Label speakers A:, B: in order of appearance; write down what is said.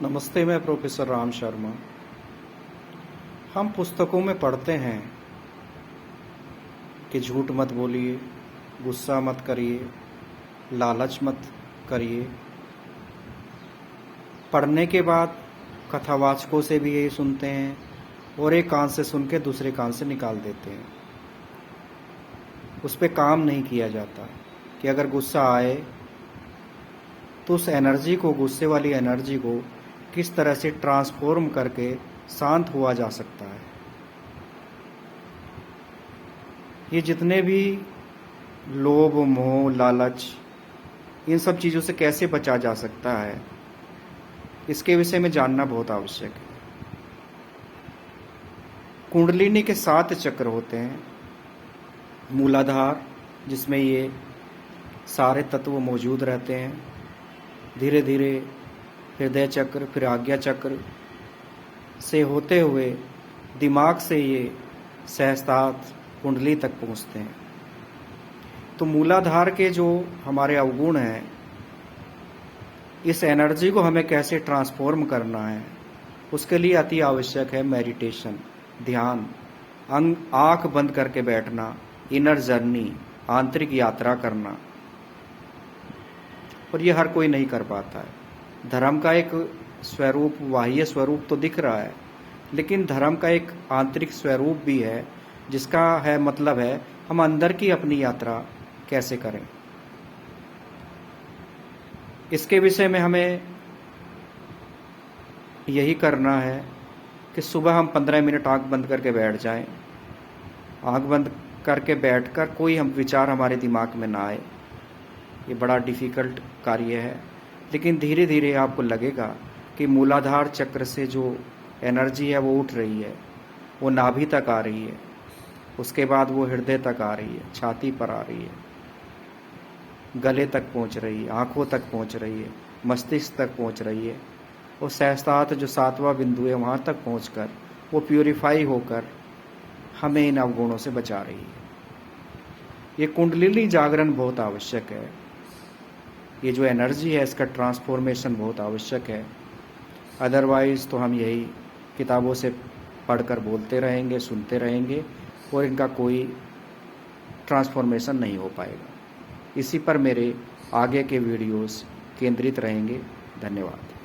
A: नमस्ते, मैं प्रोफेसर राम शर्मा। हम पुस्तकों में पढ़ते हैं कि झूठ मत बोलिए, गुस्सा मत करिए, लालच मत करिए। पढ़ने के बाद कथावाचकों से भी यही सुनते हैं और एक कान से सुन के दूसरे कान से निकाल देते हैं। उस पर काम नहीं किया जाता कि अगर गुस्सा आए तो उस एनर्जी को, गुस्से वाली एनर्जी को किस तरह से ट्रांसफॉर्म करके शांत हुआ जा सकता है। ये जितने भी लोभ, मोह, लालच, इन सब चीज़ों से कैसे बचा जा सकता है, इसके विषय में जानना बहुत आवश्यक है। कुंडलिनी के 7 चक्र होते हैं। मूलाधार, जिसमें ये सारे तत्व मौजूद रहते हैं। धीरे धीरे हृदय चक्र, फिर आज्ञा चक्र से होते हुए दिमाग से ये सहस्त्रार्थ कुंडली तक पहुँचते हैं। तो मूलाधार के जो हमारे अवगुण हैं, इस एनर्जी को हमें कैसे ट्रांसफॉर्म करना है, उसके लिए अति आवश्यक है मेडिटेशन, ध्यान, आँख बंद करके बैठना, इनर जर्नी, आंतरिक यात्रा करना। और ये हर कोई नहीं कर पाता है। धर्म का एक स्वरूप, बाह्य स्वरूप तो दिख रहा है, लेकिन धर्म का एक आंतरिक स्वरूप भी है, जिसका है मतलब है हम अंदर की अपनी यात्रा कैसे करें। इसके विषय में हमें यही करना है कि सुबह हम 15 मिनट आंख बंद करके बैठ जाएं। आंख बंद करके बैठकर कोई हम विचार हमारे दिमाग में ना आए। ये बड़ा डिफ़िकल्ट कार्य है, लेकिन धीरे धीरे आपको लगेगा कि मूलाधार चक्र से जो एनर्जी है वो उठ रही है, वो नाभि तक आ रही है, उसके बाद वो हृदय तक आ रही है, छाती पर आ रही है, गले तक पहुंच रही है, आँखों तक पहुंच रही है, मस्तिष्क तक पहुंच रही है, और सहस्त्रार्थ जो 7वां बिंदु है वहाँ तक पहुंचकर वो प्यूरिफाई होकर हमें इन अवगुणों से बचा रही है। ये कुंडलिनी जागरण बहुत आवश्यक है। ये जो एनर्जी है, इसका ट्रांसफॉर्मेशन बहुत आवश्यक है। अदरवाइज़ तो हम यही किताबों से पढ़कर बोलते रहेंगे, सुनते रहेंगे, और इनका कोई ट्रांसफॉर्मेशन नहीं हो पाएगा। इसी पर मेरे आगे के वीडियोस केंद्रित रहेंगे। धन्यवाद।